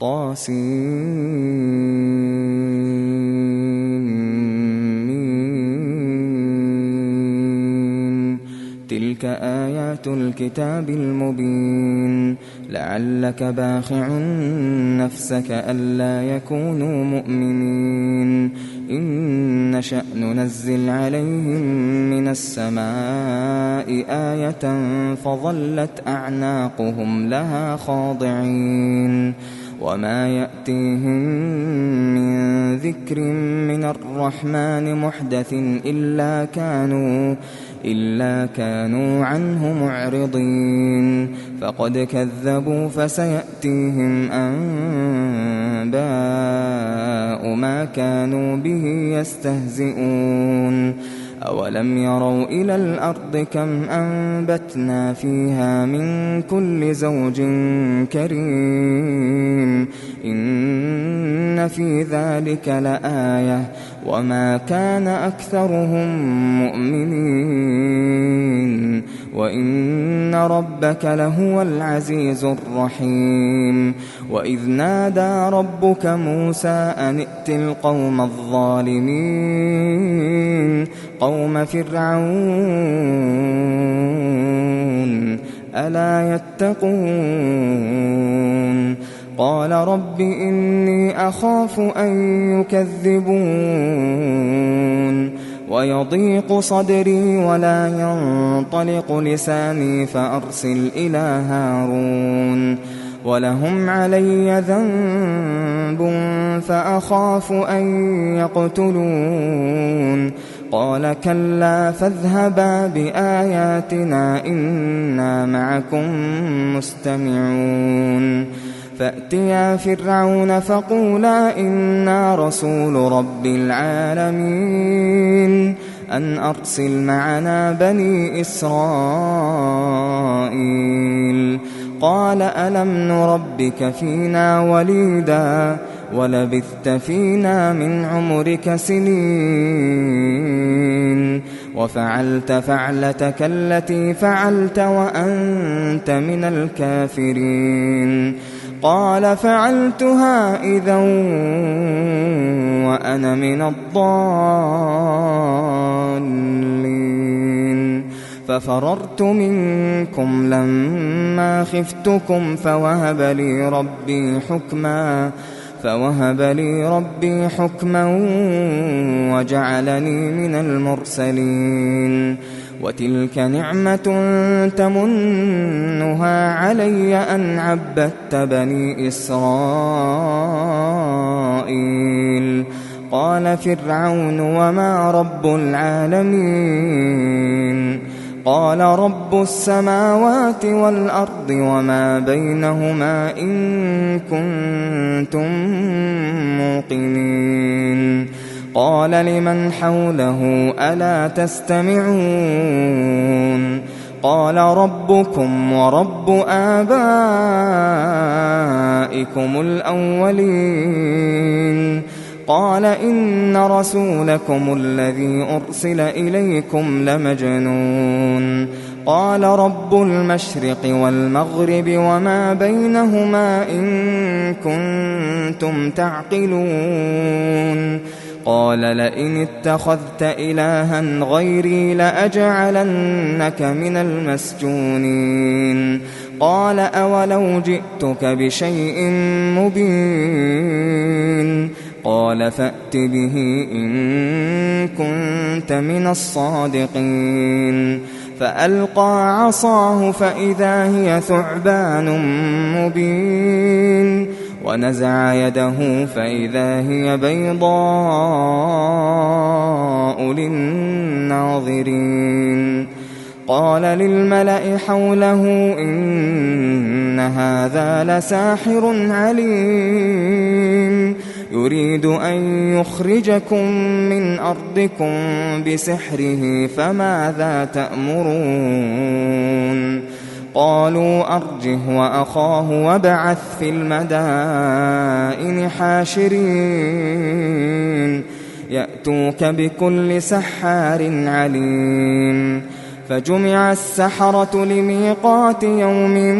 طاسين. تلك آيات الكتاب المبين. لعلك باخع نفسك ألا يكونوا مؤمنين. إن نشأ ننزل عليهم من السماء آية فظلت أعناقهم لها خاضعين. وما يأتيهم من ذكر من الرحمن محدث إلا كانوا عنه معرضين. فقد كذبوا فسيأتيهم أنباء ما كانوا به يستهزئون. أولم يروا إلى الأرض كم أنبتنا فيها من كل زوج كريم. إن في ذلك لآية وما كان أكثرهم مؤمنين وإن ربك لهو العزيز الرحيم. وإذ نادى ربك موسى أن ائت القوم الظالمين قوم فرعون ألا يتقون. قال رب إني أخاف أن يكذبون ويضيق صدري ولا ينطلق لساني فأرسل إلى هارون ولهم علي ذنب فأخاف أن يقتلون. قال كلا فاذهبا بآياتنا إنا معكم مستمعون. فأتيا فرعون فقولا إنا رسول رب العالمين أن أرسل معنا بني إسرائيل. قال ألم نربك فينا وليدا ولبثت فينا من عمرك سنين وفعلت فعلتك التي فعلت وأنت من الكافرين. قال فعلتها إذا وأنا من الضالين. ففررت منكم لما خفتكم فوهب لي ربي حكما وجعلني من المرسلين. وتلك نعمة تمنها علي أن عبدت بني إسرائيل. قال فرعون وما رب العالمين. قال رب السماوات والأرض وما بينهما إن كنتم موقنين. قال لمن حوله ألا تستمعون. قال ربكم ورب آبائكم الأولين. قال إن رسولكم الذي أرسل إليكم لمجنون. قال رب المشرق والمغرب وما بينهما إن كنتم تعقلون. قال لئن اتخذت إلها غيري لأجعلنك من المسجونين. قال أولو جئتك بشيء مبين. قال فأت به إن كنت من الصادقين. فألقى عصاه فإذا هي ثعبان مبين ونزع يده فإذا هي بيضاء للناظرين. قال للملأ حوله إن هذا لساحر عليم يريد أن يخرجكم من أرضكم بسحره فماذا تأمرون. قالوا أرجه وأخاه وابعث في المدائن حاشرين يأتوك بكل سحار عليم. فجمع السحرة لميقات يوم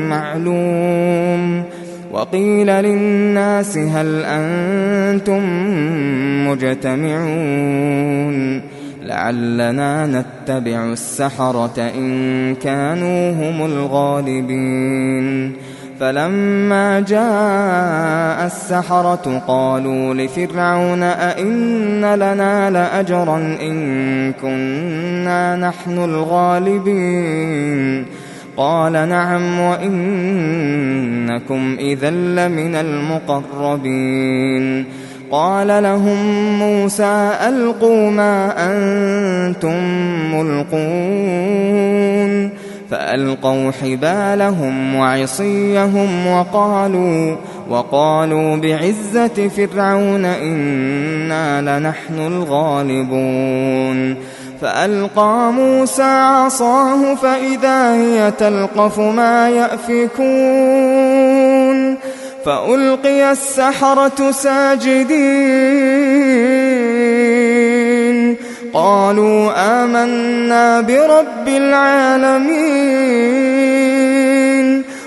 معلوم. وقيل للناس هل أنتم مجتمعون لعلنا نتبع السحرة إن كانوا هم الغالبين فلما جاء السحرة قالوا لفرعون أئن لنا لأجرا إن كنا نحن الغالبين قال نعم وإنكم إذا لمن المقربين قال لهم موسى ألقوا ما أنتم ملقون فألقوا حبالهم وعصيهم وقالوا بعزة فرعون إنا لنحن الغالبون فألقى موسى عصاه فإذا هي تلقف ما يأفكون فألقي السحرة ساجدين قالوا آمنا برب العالمين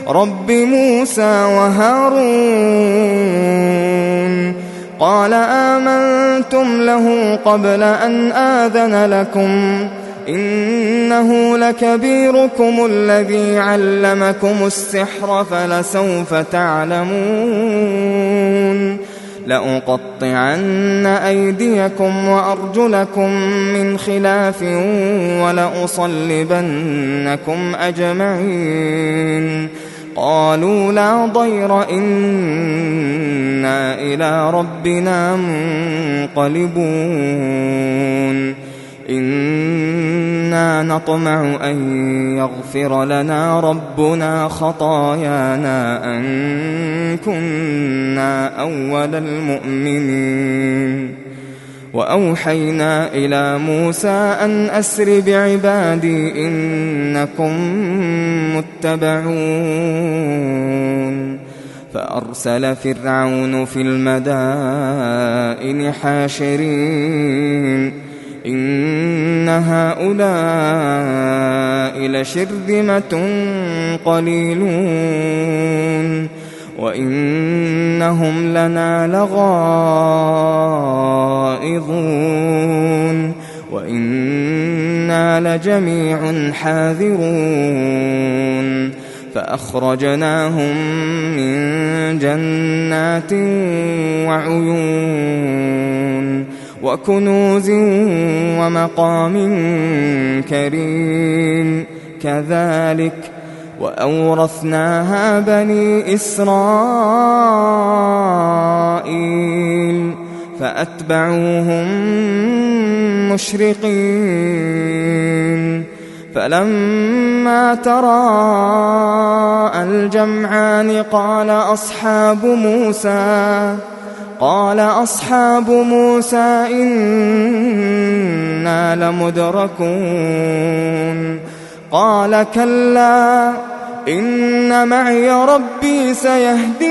رب موسى وهارون قال آمنتم له قبل أن آذن لكم إنه لكبيركم الذي علمكم السحر فلسوف تعلمون لأقطعن أيديكم وأرجلكم من خلاف ولأصلبنكم أجمعين قالوا لا ضير إنا إلى ربنا منقلبون إنا نطمع أن يغفر لنا ربنا خطايانا أن كنا أول المؤمنين وأوحينا إلى موسى أن أسر بعبادي إنكم متبعون فأرسل فرعون في المدائن حاشرين إن هؤلاء لشرذمة قليلون وإنهم لنا لغائظون وإنا لجميع حاذرون فأخرجناهم من جنات وعيون وكنوز ومقام كريم كذلك وأورثناها بني إسرائيل فأتبعوهم مشرقين فلما تراءى الجمعان قال أصحاب موسى إنا لمدركون قال كلا إن معي ربي سيهدين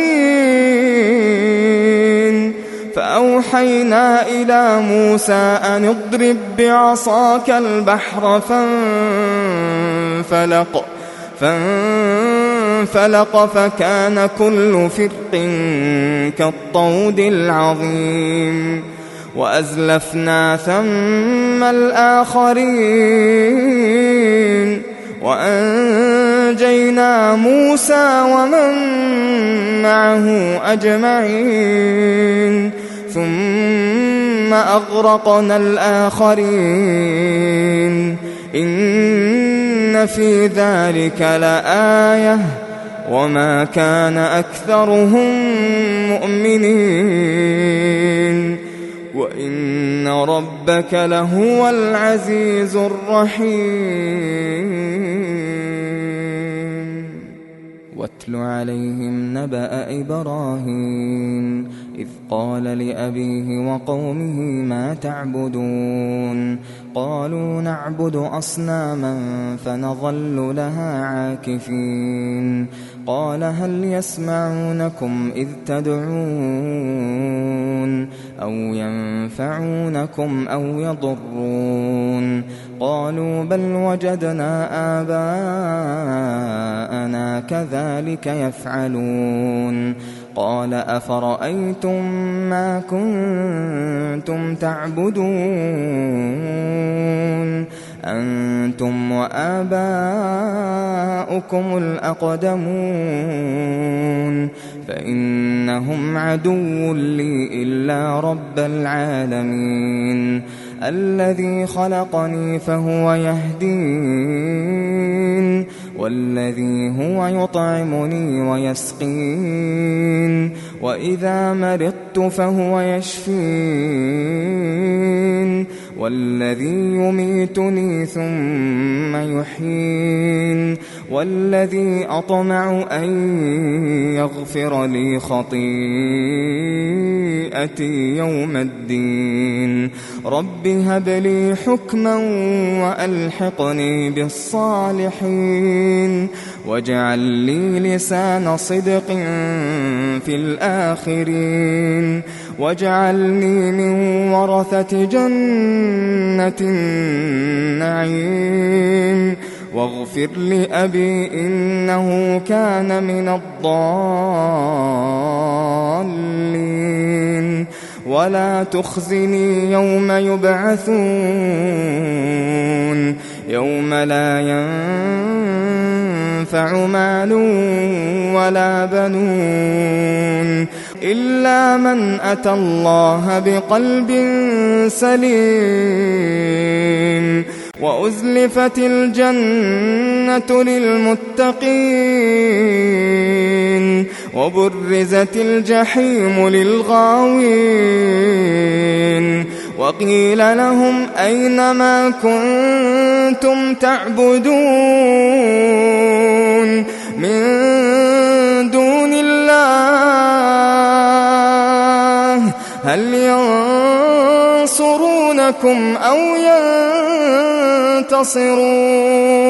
فأوحينا إلى موسى أن اضرب بعصاك البحر فانفلق فكان كل فرق كالطود العظيم وأزلفنا ثم الآخرين وأنجينا موسى ومن معه أجمعين ثم أغرقنا الآخرين إن في ذلك لآية وما كان أكثرهم مؤمنين وإن ربك لهو العزيز الرحيم واتل عليهم نبأ إبراهيم إذ قال لأبيه وقومه ما تعبدون قالوا نعبد أصناما فنظل لها عاكفين قال هل يسمعونكم إذ تدعون أو ينفعونكم أو يضرون قالوا بل وجدنا آباءنا كذلك يفعلون قال أفرأيتم ما كنتم تعبدون أنتم وآباؤكم الأقدمون فإنهم عدو لي إلا رب العالمين الذي خلقني فهو يهدين والذي هو يطعمني ويسقين وإذا مرضت فهو يشفين والذي يميتني ثم يحيين والذي أطمع أن يغفر لي خطيئتي يوم الدين رب هب لي حكما وألحقني بالصالحين واجعل لي لسان صدق في الآخرين واجعلني من ورثة جنة النعيم واغفر لأبي إنه كان من الضالين ولا تخزني يوم يبعثون يوم لا ينفع مال ولا بنون إلا من أتى الله بقلب سليم وأزلفت الجنة للمتقين وبرزت الجحيم للغاوين وقيل لهم أين ما كنتم تعبدون من دون الله هل ينصرونكم أو ينتصرون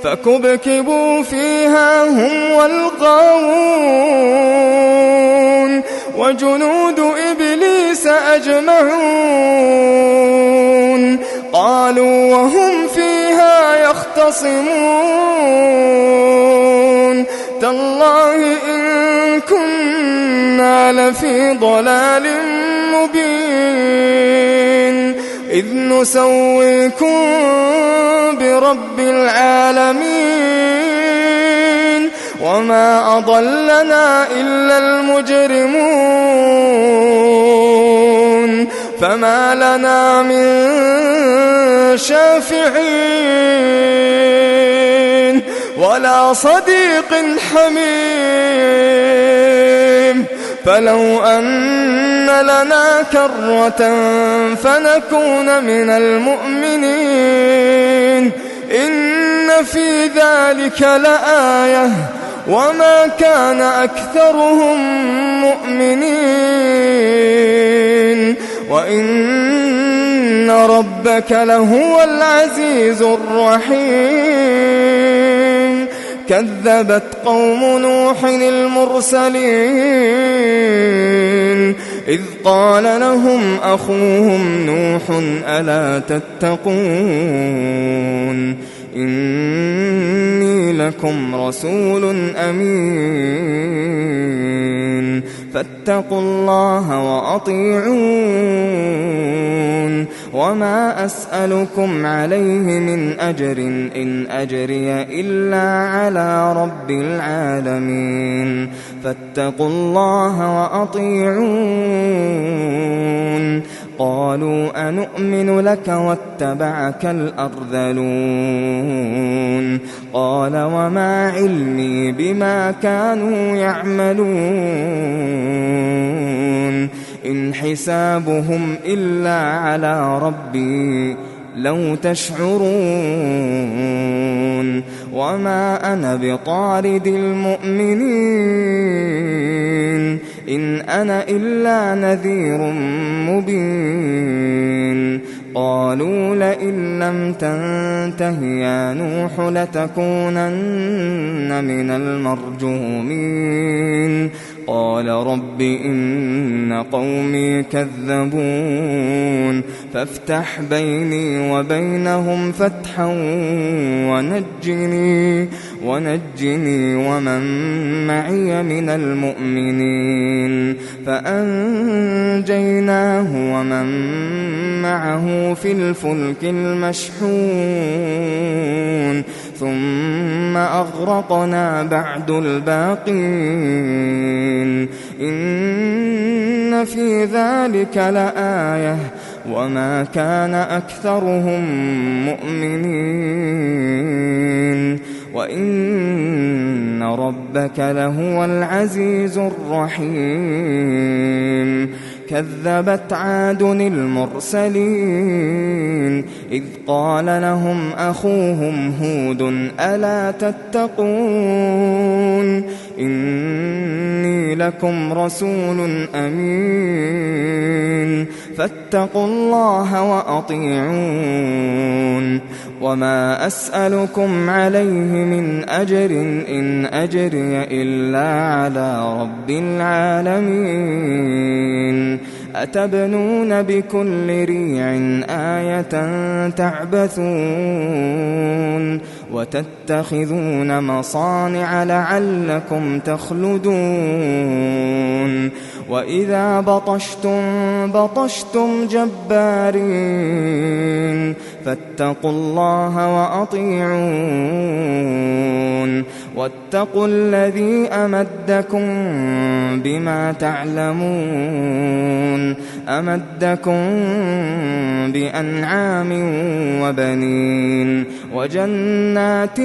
فكبكبوا فيها هم والغاوون وجنود إبليس أجمعون قالوا وهم فيها يختصمون تالله إن كنا لفي ضلال مبين إذ نسويكم برب العالمين وما أضلنا إلا المجرمون فما لنا من شافعين ولا صديق حميم فلو أن لنا كرة فنكون من المؤمنين إن في ذلك لآية وما كان أكثرهم مؤمنين وإن ربك لهو العزيز الرحيم كذبت قوم نوح المرسلين إذ قال لهم أخوهم نوح ألا تتقون إني لكم رسول أمين فاتقوا الله وأطيعون وما أسألكم عليه من أجر إن أجري إلا على رب العالمين فاتقوا الله وأطيعون قالوا أنؤمن لك واتبعك الأرذلون قال وما علمي بما كانوا يعملون إن حسابهم إلا على ربي لو تشعرون وما أنا بطارد المؤمنين إن أنا إلا نذير مبين قالوا لئن لم تنته يا نوح لتكونن من المرجومين قال رب إن قومي كذبون فافتح بيني وبينهم فتحا ونجني ومن معي من المؤمنين فأنجيناه ومن معه في الفلك المشحون ثم أغرقنا بعد الباقين إن في ذلك لآية وما كان أكثرهم مؤمنين وإن ربك لهو العزيز الرحيم كذبت عاد المرسلين إذ قال لهم أخوهم هود ألا تتقون إني لكم رسول أمين فاتقوا الله وأطيعون وما أسألكم عليه من أجر إن أجري إلا على رب العالمين أتبنون بكل ريع آية تعبثون وتتخذون مصانع لعلكم تخلدون وإذا بطشتم جبارين فاتقوا الله وأطيعون واتقوا الذي أمدكم بما تعلمون أمدكم بأنعام وبنين وجنات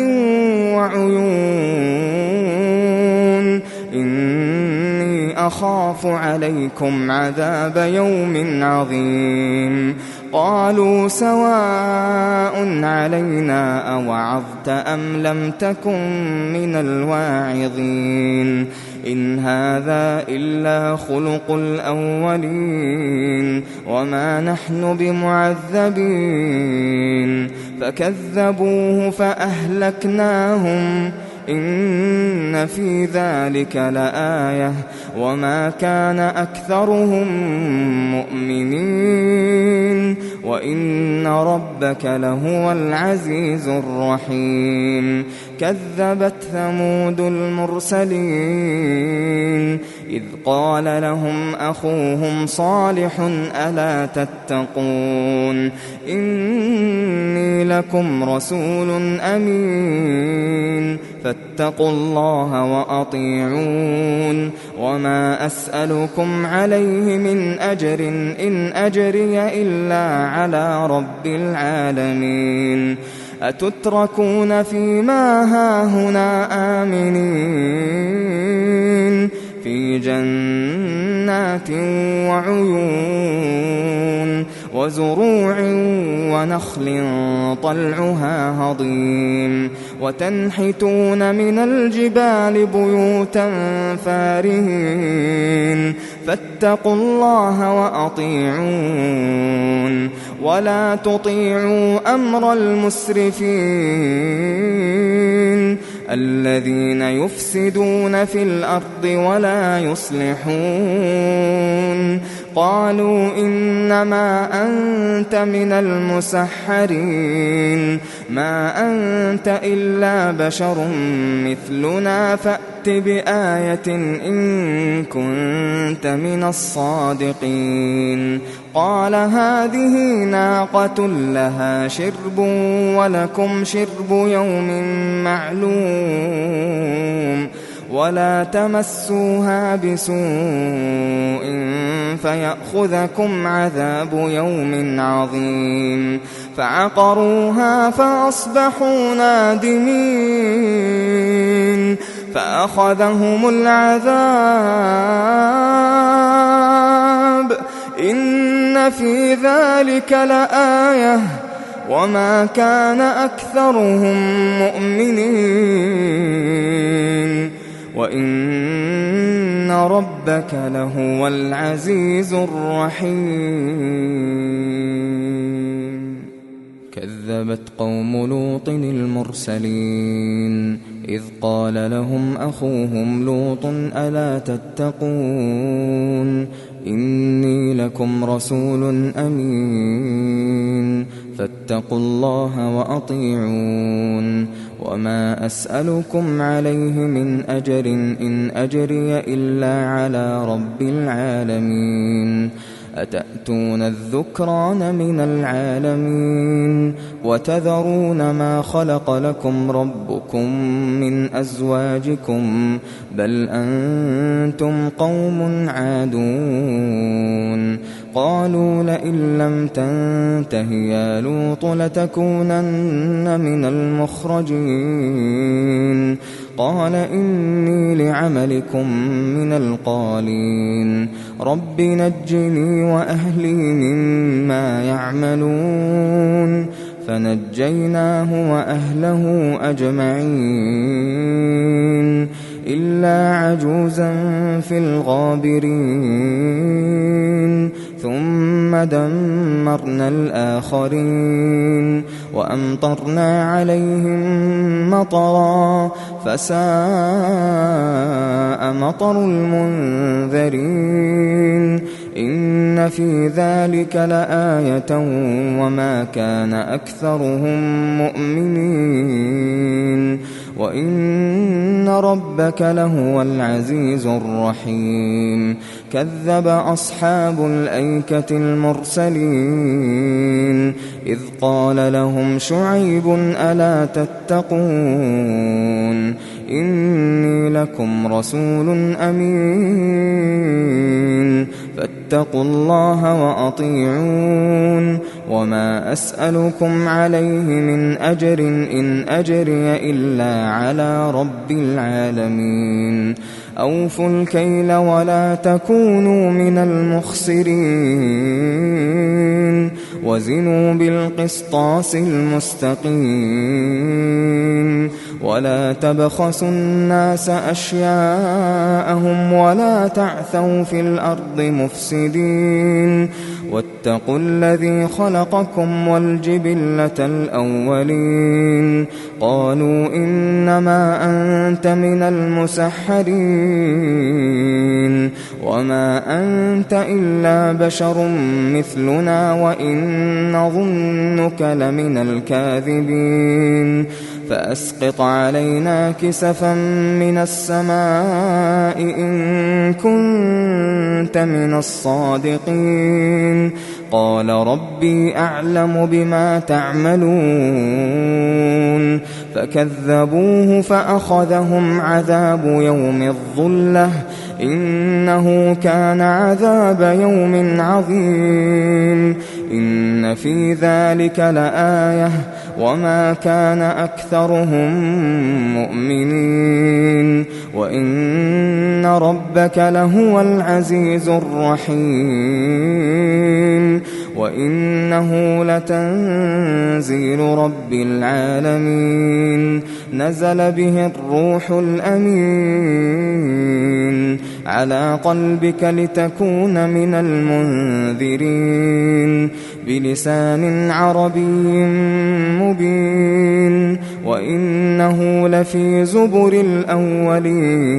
وعيون إني أخاف عليكم عذاب يوم عظيم قالوا سواء علينا أوعظت أم لم تكن من الواعظين إن هذا إلا خلق الأولين وما نحن بمعذبين فكذبوه فأهلكناهم إن في ذلك لآية وما كان أكثرهم مؤمنين وإن ربك لهو العزيز الرحيم كذبت ثمود المرسلين إذ قال لهم أخوهم صالح ألا تتقون إني لكم رسول أمين فاتقوا الله وأطيعون وما أسألكم عليه من أجر إن أجري إلا على رب العالمين أتتركون فيما هاهنا آمنين في جنات وعيون وزروع ونخل طلعها هضيم وتنحتون من الجبال بيوتا فارهين فاتقوا الله وأطيعون ولا تطيعوا أمر المسرفين الذين يفسدون في الأرض ولا يصلحون قالوا إنما أنت من المسحرين ما أنت إلا بشر مثلنا فأت بآية إن كنت من الصادقين قال هذه ناقة لها شرب ولكم شرب يوم معلوم ولا تمسوها بسوء فيأخذكم عذاب يوم عظيم فعقروها فأصبحوا نادمين فأخذهم العذاب إن في ذلك لآية وما كان أكثرهم مؤمنين وإن ربك لهو العزيز الرحيم. كذبت قوم لوط المرسلين إذ قال لهم أخوهم لوط ألا تتقون إني لكم رسول أمين فاتقوا الله وأطيعون وما أسألكم عليه من أجر إن أجري إلا على رب العالمين أتأتون الذكران من العالمين وتذرون ما خلق لكم ربكم من أزواجكم بل أنتم قوم عادون قالوا لئن لم تنته يا لوط لتكونن من المخرجين قال إني لعملكم من القالين رب نجني وأهلي مما يعملون فنجيناه وأهله أجمعين إلا عجوزا في الغابرين ثم دمرنا الآخرين وأمطرنا عليهم مطرا فساء مطر المنذرين إن في ذلك لآية وما كان أكثرهم مؤمنين وإن ربك لهو العزيز الرحيم كذب أصحاب الأيكة المرسلين إذ قال لهم شعيب ألا تتقون إني لكم رسول أمين فاتقوا الله وأطيعون وما أسألكم عليه من أجر إن أجري إلا على رب العالمين أوفوا الكيل ولا تكونوا من المخسرين وزنوا بالقسطاس المستقيم ولا تبخسوا الناس أشياءهم ولا تعثوا في الأرض مفسدين واتقوا الذي خلقكم والجبلة الأولين قالوا إنما أنت من المسحرين وما أنت إلا بشر مثلنا وإن نظنك لمن الكاذبين فأسقط علينا كسفا من السماء إن كنت من الصادقين قال ربي أعلم بما تعملون فكذبوه فأخذهم عذاب يوم الظلة إنه كان عذاب يوم عظيم إن في ذلك لآية وما كان أكثرهم مؤمنين وإن ربك لهو العزيز الرحيم وإنه لتنزيل رب العالمين نزل به الروح الأمين على قلبك لتكون من المنذرين بلسان عربي مبين وإنه لفي زبر الأولين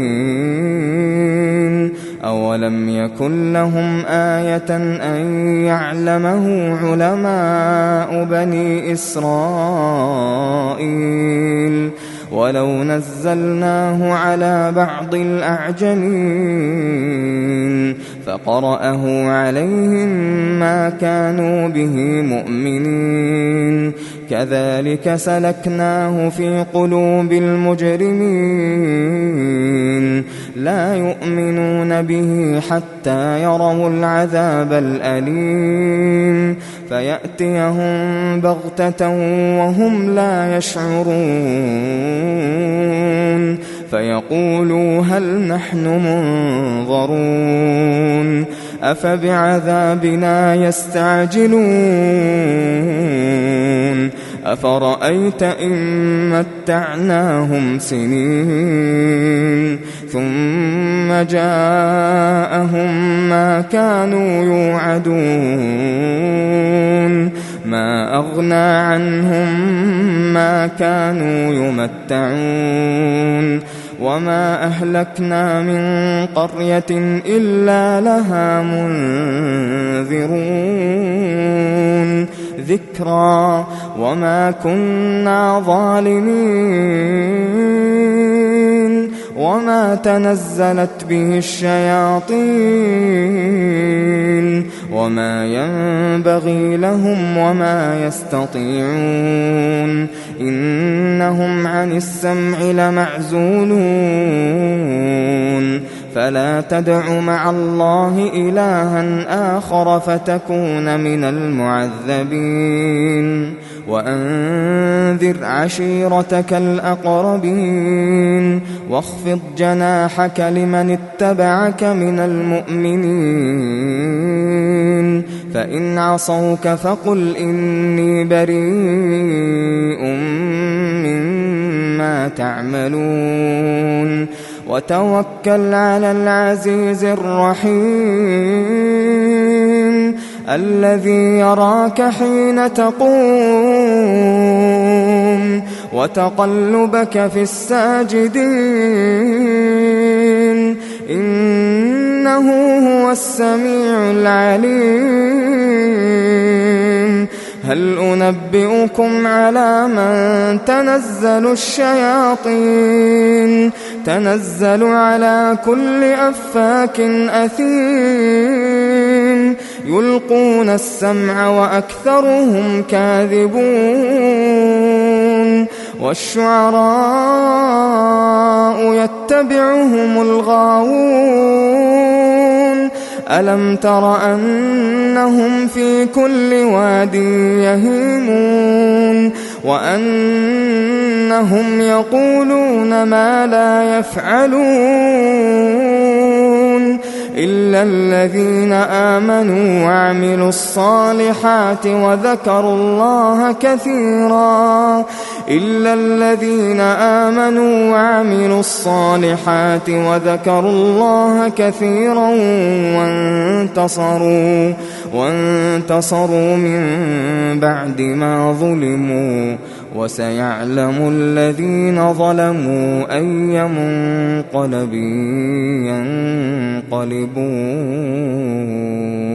أولم يكن لهم آية أن يعلمه علماء بني إسرائيل ولو نزلناه على بعض الأعجمين فقرأه عليهم ما كانوا به مؤمنين كذلك سلكناه في قلوب المجرمين لا يؤمنون به حتى يروا العذاب الأليم فيأتيهم بغتة وهم لا يشعرون فيقولوا هل نحن منظرون أفبعذابنا يستعجلون أفرأيت إن متعناهم سنين ثم جاءهم ما كانوا يوعدون ما أغنى عنهم ما كانوا يمتعون وما أهلكنا من قرية إلا لها منذرون ذكرى وما كنا ظالمين وما تنزلت به الشياطين وما ينبغي لهم وما يستطيعون إنهم عن السمع لمعزولون فلا تدع مع الله إلها آخر فتكون من المعذبين وأنذر عشيرتك الأقربين واخفض جناحك لمن اتبعك من المؤمنين فإن عصوك فقل إني بريء مما تعملون وتوكل على العزيز الرحيم الذي يراك حين تقوم وتقلبك في الساجدين إنه هو السميع العليم هل أنبئكم على من تنزل الشياطين تنزل على كل أفاك أثيم يلقون السمع وأكثرهم كاذبون والشعراء يتبعهم الغاوون ألم تر أنهم في كل واد يهيمون وأنهم يقولون ما لا يفعلون إلا الذين آمنوا وعملوا الصالحات وذكروا الله كثيرا إلا الذين آمنوا وعملوا الصالحات وذكروا الله كثيرا وانتصروا من بعد ما ظلموا وسيعلم الذين ظلموا أي منقلب ينقلبون